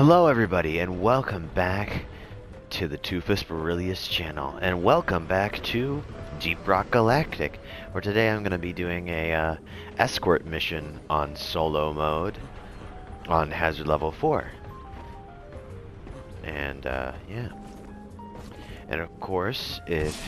Hello everybody, and welcome back to the Toothless Berilius channel, and welcome back to Deep Rock Galactic, where today I'm going to be doing a escort mission on solo mode on hazard level 4. And yeah. And of course, if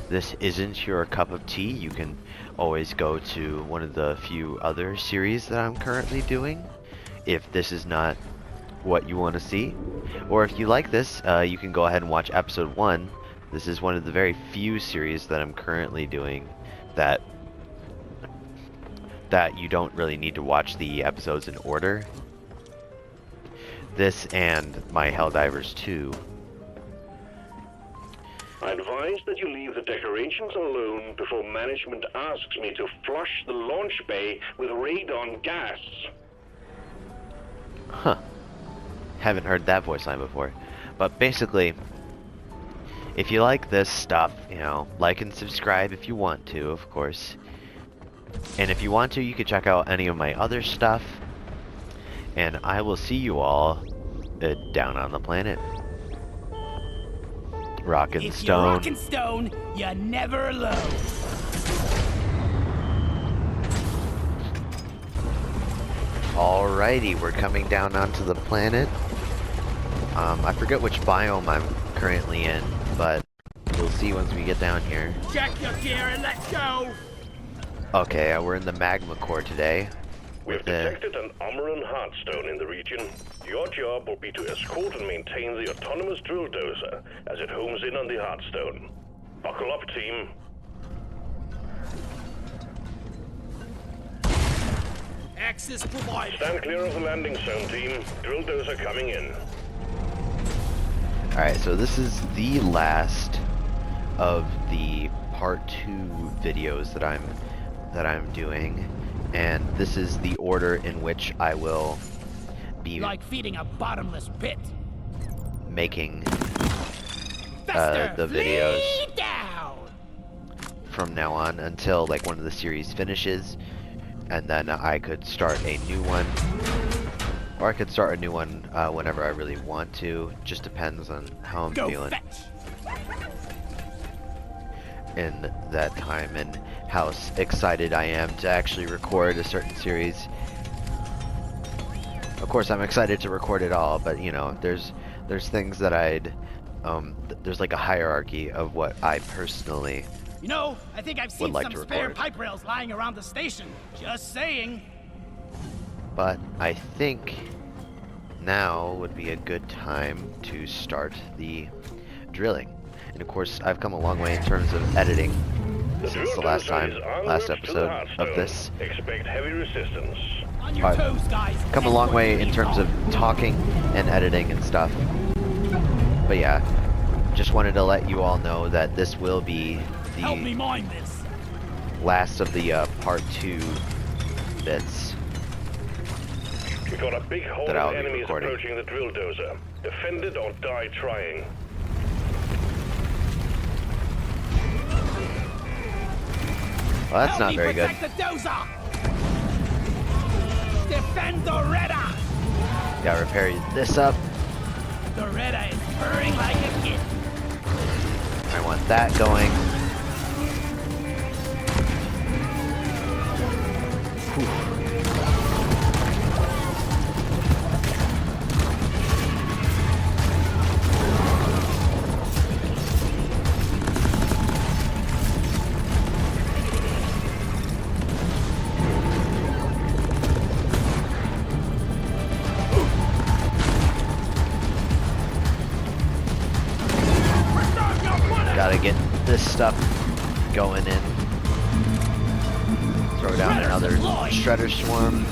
this isn't your cup of tea, you can always go to one of the few other series that I'm currently doing. If this is not what you want to see, or if you like this, you can go ahead and watch episode 1. This is one of the very few series that I'm currently doing that you don't really need to watch the episodes in order. This and my Helldivers 2. I advise that you leave the decorations alone before management asks me to flush the launch bay with radon gas. Huh. Haven't heard that voice line before. But basically, if you like this stuff, you know, like and subscribe if you want to, of course. And if you want to, you can check out any of my other stuff. And I will see you all down on the planet. Rockin' If Stone. you're rockin' stone, you're never alone. Alrighty, we're coming down onto the planet. I forget which biome I'm currently in, but we'll see once we get down here. Check your gear and let's go. Okay, we're in the magma core today. We've detected an Amaran Heartstone in the region. Your job will be to escort and maintain the autonomous drill dozer as it homes in on the Heartstone. Buckle up, team. Access provided. Stand clear of the landing zone, team. Drill dozer coming in. Alright, so this is the last of the part 2 videos that I'm doing, and this is the order in which I will be Like feeding a bottomless pit. making Faster, the videos flee down. from now on until like one of the series finishes, and then I could start a new one. Or I could start a new one whenever I really want to. Just depends on how I'm Go feeling fetch. in that time and how excited I am to actually record a certain series. Of course, I'm excited to record it all, but you know, there's things that there's like a hierarchy of what I personally You know, I think I've seen like some to spare record. pipe rails lying around the station. Just saying. But I think now would be a good time to start the drilling. And of course, I've come a long way in terms of editing since the last episode of this. Expect heavy resistance. On your toes, guys. Come a long way in terms of talking and editing and stuff. But yeah, just wanted to let you all know that this will be Help me the mind this. last of the part 2 bits. We got a big hole That of I'll be enemies recording. approaching the drill dozer. Defend it or die trying. Well, that's Help not me very good. protect the dozer. Defend the Redder. Gotta repair this up. The Redder is purring like a kid. I want that going. Whew. Gotta get this stuff going in. Throw down another shredder swarm.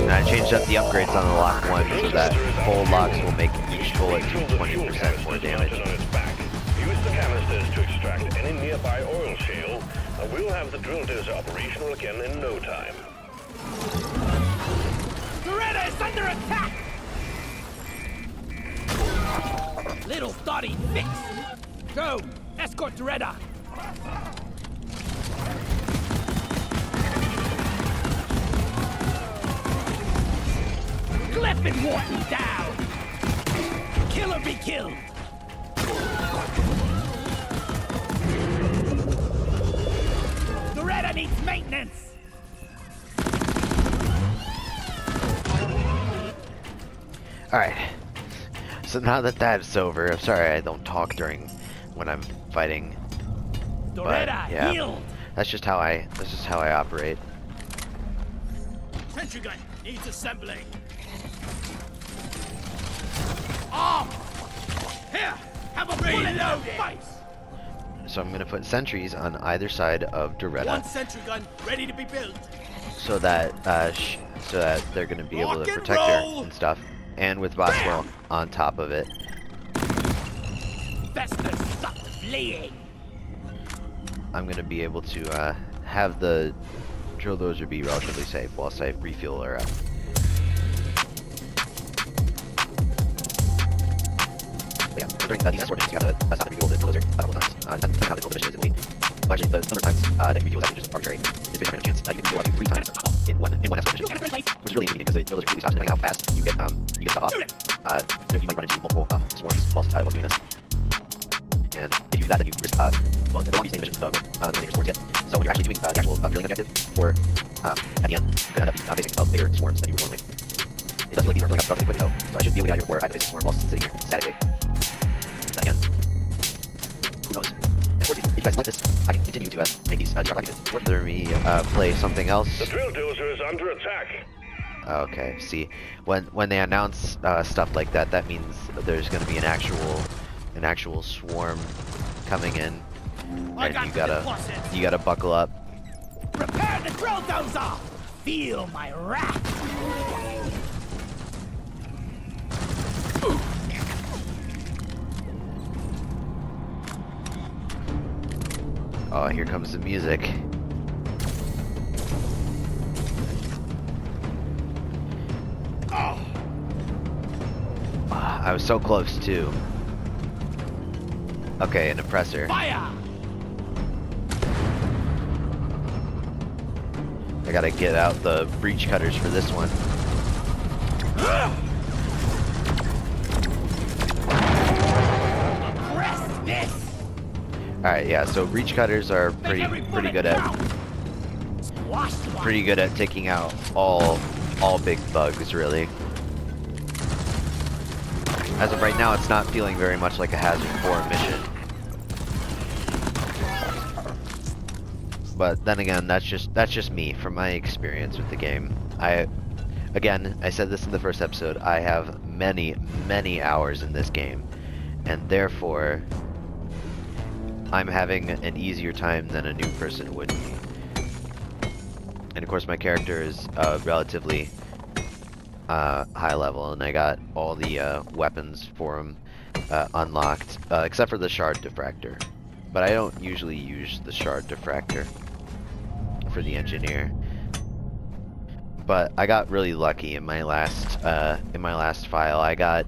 And I changed up the upgrades on the lock 1 so that full locks will make each bullet do 20% more damage. On its back. Use the canisters to extract any nearby oil shale, and we'll have the drill dozer operational again in no time. The Redder is under attack. Little thoughty fix. Go, escort the Redder. Cliff and Wharton down! Kill or be killed! Loretta needs maintenance! Alright. So now that that's over, I'm sorry I don't talk during when I'm fighting. But Loretta, yeah, healed! that's just how I operate. Sentry gun needs assembling. Oh! Here, have a bullet loaded. So I'm gonna put sentries on either side of Doretta. One sentry gun ready to be built. So that they're gonna be able to protect her and stuff, and with Boswell on top of it. Vesper stopped fleeing. I'm gonna be able to have the drill dozer be relatively safe whilst I refuel her up. Yeah, during the escort missions, you gotta stop and refuel the drill dozer a couple times. That's how the drill mission is in the week. Well, actually, the number of times that refuel is actually just arbitrary. It's based on random chance. You can refuel up to 3 times in one escort mission, which is really inconvenient because the drill dozer really stops depending on how fast you get stuff off. You might run into multiple swarms while doing this. And if you do that, then you risk, well, there won't be same missions with the swarms yet. So when you're actually doing the actual drilling objective, or at the end, you're going to end up facing bigger swarms than you would normally. It doesn't look like these are filling up relatively quick though, so I should be able to get out here before I face a swarm while sitting here statically. Then again, who knows? And of course, if you guys like this, I can continue to make these drop packages. Let me play something else. The drill dozer is under attack. Okay, see, when they announce stuff like that, that means there's going to be an actual swarm coming in, and you gotta buckle up. Prepare the drill dozer. Feel my wrath. Oh, here comes the music. I was so close too. Okay, an oppressor. Fire! I gotta get out the breach cutters for this one. Press this! Alright, yeah, so breach cutters are pretty good at taking out all big bugs, really. As of right now, it's not feeling very much like a Hazard 4 mission. But then again, that's just me from my experience with the game. I said this in the first episode, I have many hours in this game, and therefore I'm having an easier time than a new person would be. And of course my character is relatively high level, and I got all the weapons for him unlocked, except for the shard diffractor. But I don't usually use the shard diffractor for the engineer. But I got really lucky in my last file. I got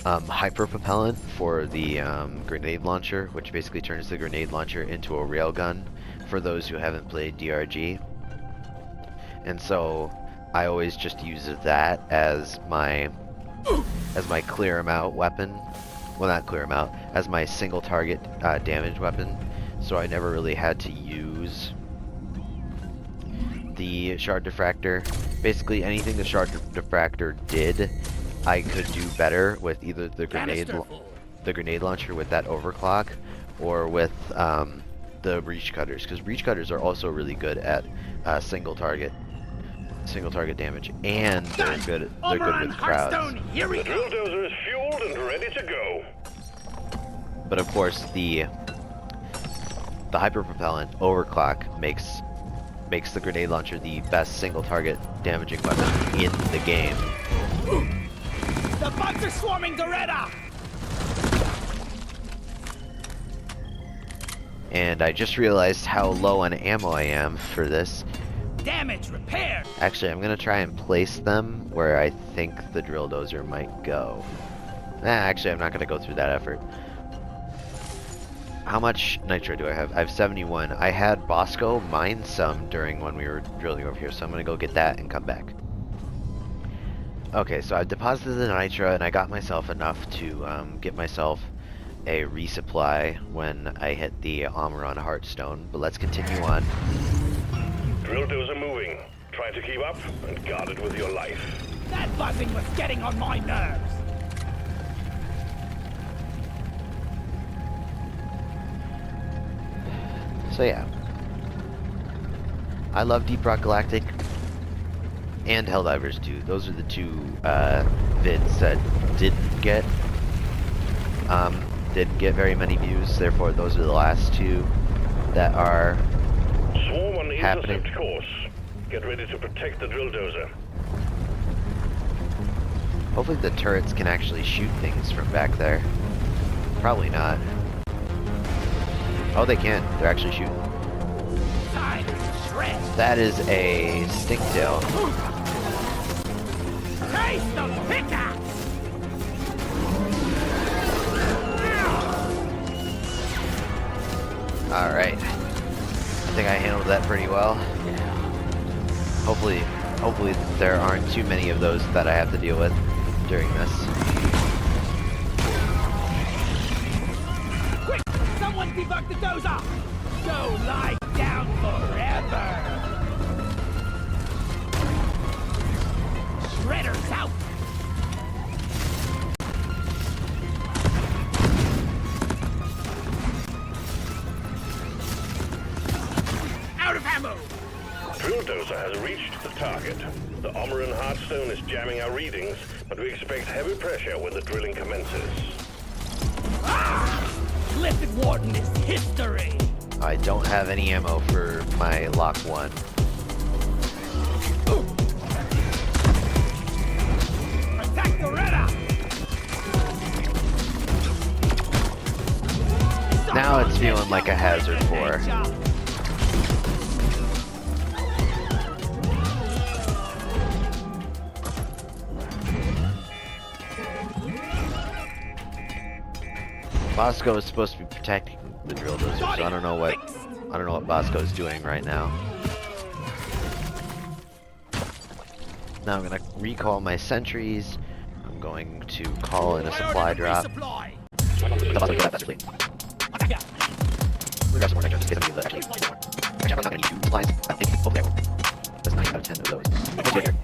hyper propellant for the grenade launcher, which basically turns the grenade launcher into a railgun for those who haven't played DRG. And so I always just use that as my clear him out weapon. Well, not clear him out, as my single target damage weapon. So I never really had to use the shard diffractor. Basically anything the shard diffractor did, I could do better with either the grenade launcher with that overclock, or with the breach cutters, because breach cutters are also really good at single target damage, and they're good with crowds. The drill dozer is fueled and ready to go. But of course, the hyperpropellant overclock makes the grenade launcher the best single target damaging weapon in the game. The bugs are swarming Doretta! And I just realized how low on ammo I am for this. Damage repaired! Actually, I'm gonna try and place them where I think the drill dozer might go. Actually, I'm not gonna go through that effort. How much nitro do I have? I have 71. I had Bosco mine some during when we were drilling over here, so I'm gonna go get that and come back. Okay, so I've deposited the nitra and I got myself enough to get myself a resupply when I hit the Amaran Heartstone, but let's continue on. Drill dozer moving. Try to keep up and guard it with your life. That buzzing was getting on my nerves. So yeah. I love Deep Rock Galactic and Helldivers 2. Those are the two vids that didn't get very many views. Therefore, those are the last two that are Swarm on happening. intercept course. Get ready to protect the drill dozer. Hopefully the turrets can actually shoot things from back there. Probably not. Oh, they can. They're actually shooting. Time to shred. That is a stinktail. Taste the pickaxe. Alright. I think I handled that pretty well. Hopefully there aren't too many of those that I have to deal with during this. Quick! Someone debug the dozer! Go lie down forever! Shredder's out! Out of ammo! Drill dozer has reached the target. The Amaran Heartstone is jamming our readings, but we expect heavy pressure when the drilling commences. Ah! Clifford Warden is history! I don't have any ammo for my Lock 1. Attack the Redder! Now it's feeling like a Hazard 4. Bosco is supposed to be protecting the drill dozer, so I don't know what Bosco is doing right now. Now I'm gonna recall my sentries. I'm going to call in a supply drop. We grab some more nitro just in case I need the actually more. Actually, I'm not gonna need 2 supplies. I think hopefully I will. That's 9 out of 10 of those. Let's go here.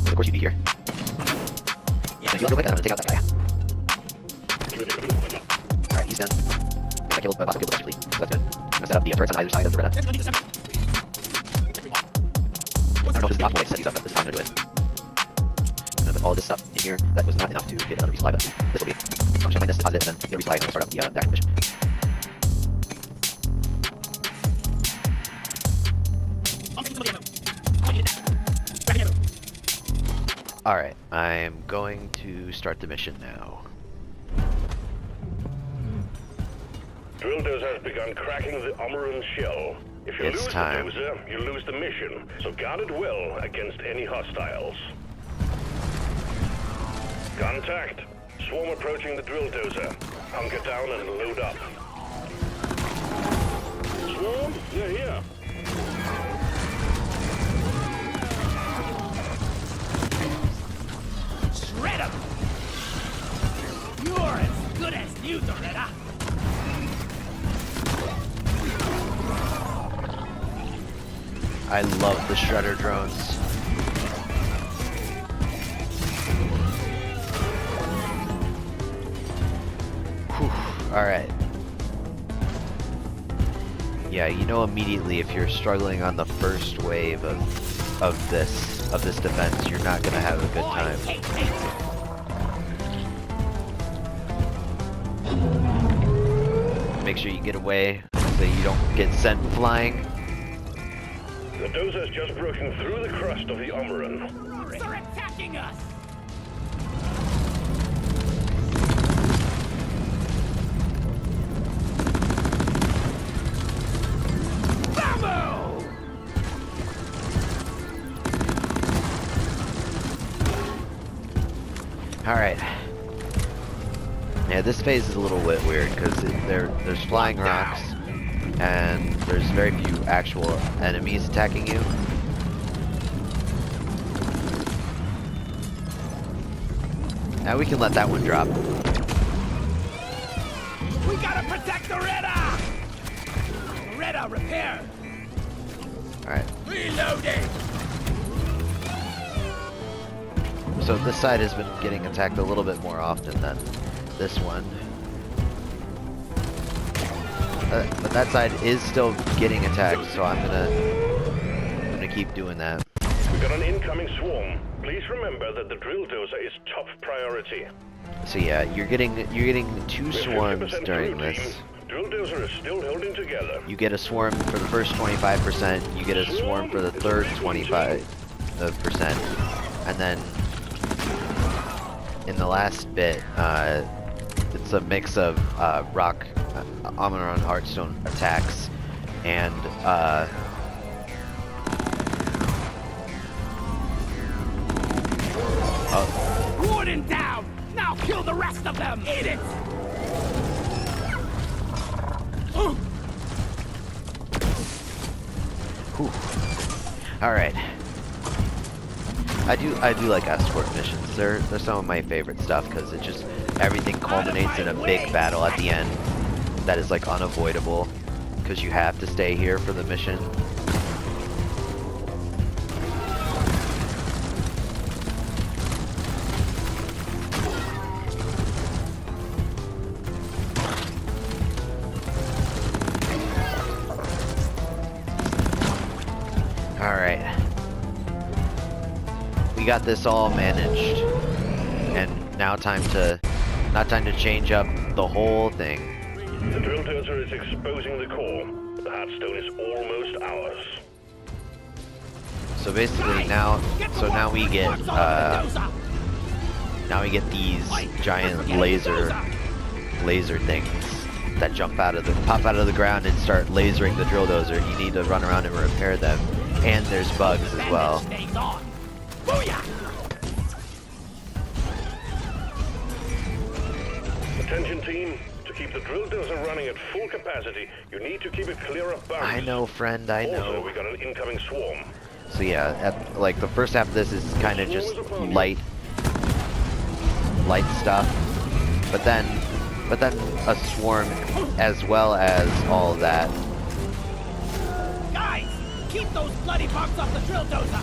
Of course you'd be here. So you real quick, and I'm gonna take out that guy. Alright, he's done. I killed Bosco killed actually. So that's good. I'm gonna set up the turrets on either side of the Retta. I don't know if this is the optimal way to set these up, but this is how I'm gonna do it. I'm gonna put all this stuff in here. That was not enough to get another resupply, but this will be. So I'm just gonna find this deposit and then get a resupply and we'll start up the active mission. Alright, I'm going to start the mission now. Drill dozer has begun cracking the Amaran shell. If you It's lose time. the dozer, you lose the mission, so guard it well against any hostiles. Contact. Swarm approaching the drill dozer. Hunker down and load up. Swarm, you're here. Shred 'em! You're as good as new, Doretta! I love the shredder drones. Alright. Yeah, you know immediately if you're struggling on the first wave of this defense, you're not gonna have a good time. Make sure you get away so you don't get sent flying. The dozer's just broken through the crust of the Amaran. They're attacking us! Bambo! Alright. Yeah, this phase is a little bit weird because there's flying rocks and there's very few actual enemies attacking you. Now we can let that one drop. We gotta protect the Reda! Reda, repair! Alright. Reloading! So this side has been getting attacked a little bit more often than this one. But that side is still getting attacked, so I'm gonna keep doing that. We got an incoming swarm. Please remember that the drill dozer is top priority. So yeah, you're getting 2 We're swarms 50% during through, this. team. Drill dozer is still holding together. You get a swarm for the first 25%, you get a swarm for the third 25%, and then in the last bit, it's a mix of rock, Amaran Heartstone attacks, and Warden down! Now kill the rest of them! Eat it! Alright. I do like escort missions. They're some of my favorite stuff because it just everything culminates in a big battle at the end that is like unavoidable because you have to stay here for the mission. Alright. We got this all managed. And now not time to change up the whole thing. The drill dozer is exposing the core. The Heartstone is almost ours. So basically now we get these giant laser things that pop out of the ground and start lasering the drill dozer. You need to run around and repair them. And there's bugs as well. Attention team, to keep the drill dozer running at full capacity, you need to keep it clear of bugs. I know, friend, I know. Also, we got an incoming swarm. So yeah, like the first half of this is kind of just light stuff, but then a swarm as well as all of that. Guys, keep those bloody bugs off the drill dozer.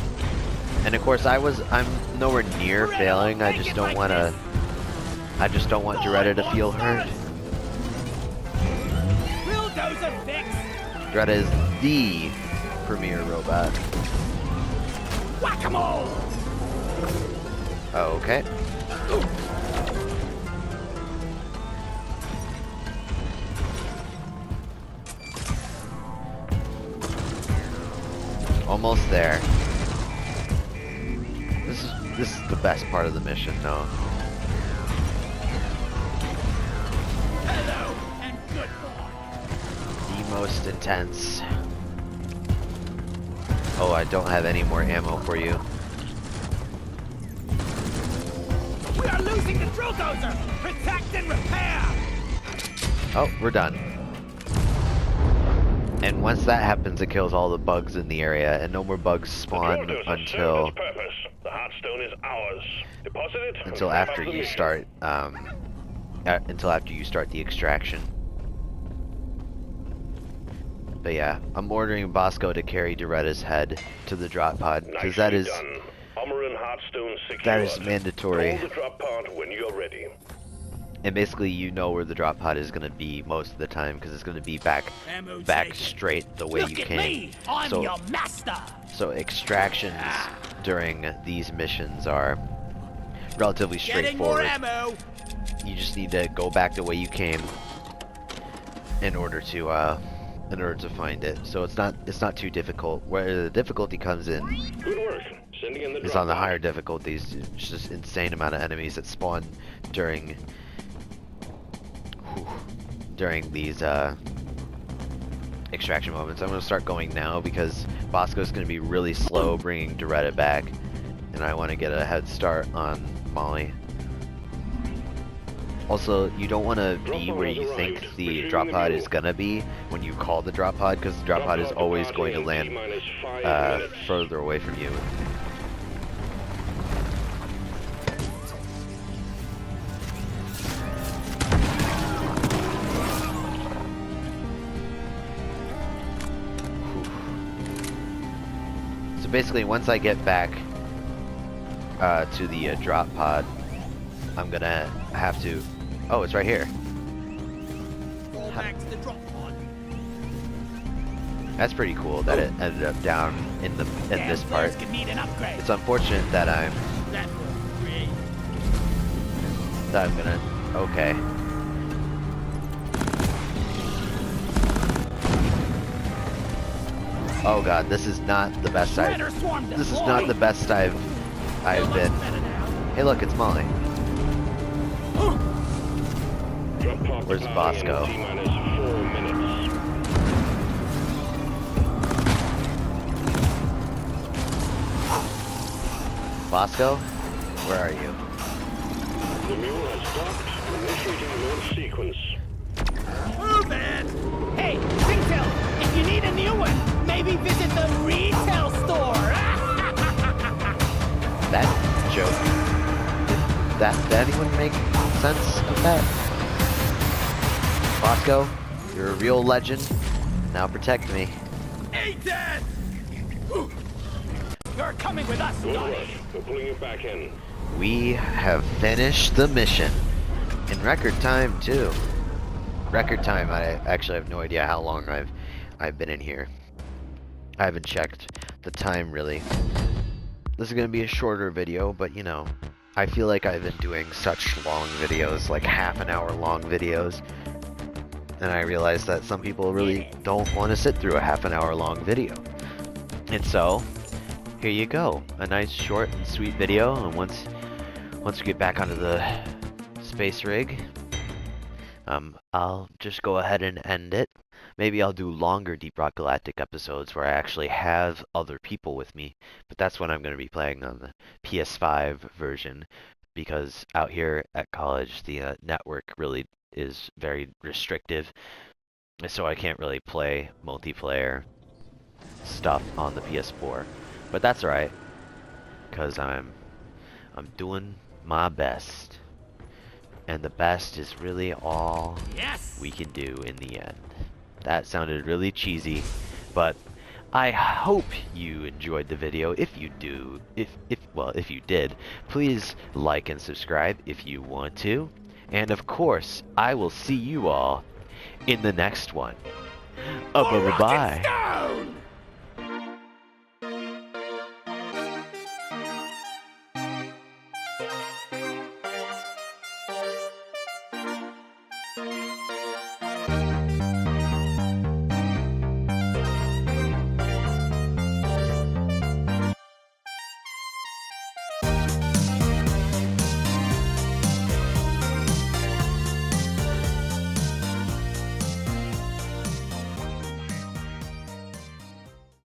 And of course, I'm nowhere near failing. I just don't want Doretta to feel hurt. Drill dozer fix. Doretta is the premier robot. Whack-a-mole. Okay. Almost there. This is the best part of the mission, though. Hello and good boy. The most intense. Oh, I don't have any more ammo for you. We are losing the drill dozer. Protect and repair. Oh, we're done. And once that happens, it kills all the bugs in the area, and no more bugs spawn until The Heartstone is ours. Deposit it until after you start the extraction. But yeah, I'm ordering Bosco to carry Doretta's head to the drop pod because that is mandatory. Call the drop pod when you're ready. And basically, you know where the drop pod is going to be most of the time because it's going to be back straight the way you came. I'm your master. So extractions during these missions are relatively straightforward. Getting more ammo. You just need to go back the way you came in order to find it. So it's not too difficult. Where the difficulty comes in Good work. Sending in the is drop on the pod. higher difficulties. It's just insane amount of enemies that spawn during these extraction moments. I'm going to start going now because Bosco's going to be really slow bringing Doretta back, and I want to get a head start on Molly. Also, you don't want to be where you think the drop pod is going to be when you call the drop pod, because the drop pod is always going to land further away from you. basically, once I get back to the drop pod, I'm gonna have to. Oh, it's right here. Fall back to the drop pod. That's pretty cool that it ended up down in this part. Could need an upgrade. It's unfortunate that I'm gonna. Okay. Oh god, this is not the best I've. This is not the best I've been. Hey, look, it's Molly. Where's Bosco? Bosco, where are you? The mule has docked. Initiating launch sequence. Move it! Hey, Ringtail, if you need a new one, maybe visit the retail store. That joke. Did anyone make sense of that? Bosco, you're a real legend. Now protect me. Hey, Dad! You're coming with us, Good Donnie. work. We're pulling you back in. We have finished the mission. In record time, too. Record time. I actually have no idea how long I've been in here. I haven't checked the time, really. This is going to be a shorter video, but you know, I feel like I've been doing such long videos, like half an hour long videos. And I realize that some people really don't want to sit through a half an hour long video. And so, here you go. A nice short and sweet video, and once we get back onto the space rig, I'll just go ahead and end it. Maybe I'll do longer Deep Rock Galactic episodes where I actually have other people with me, but that's when I'm going to be playing on the PS5 version, because out here at college the network really is very restrictive, so I can't really play multiplayer stuff on the PS4. But that's alright, because I'm doing my best. And the best is really all we can do in the end. That sounded really cheesy, but I hope you enjoyed the video. If you do, if you did, please like and subscribe if you want to. And of course, I will see you all in the next one. Bye-bye.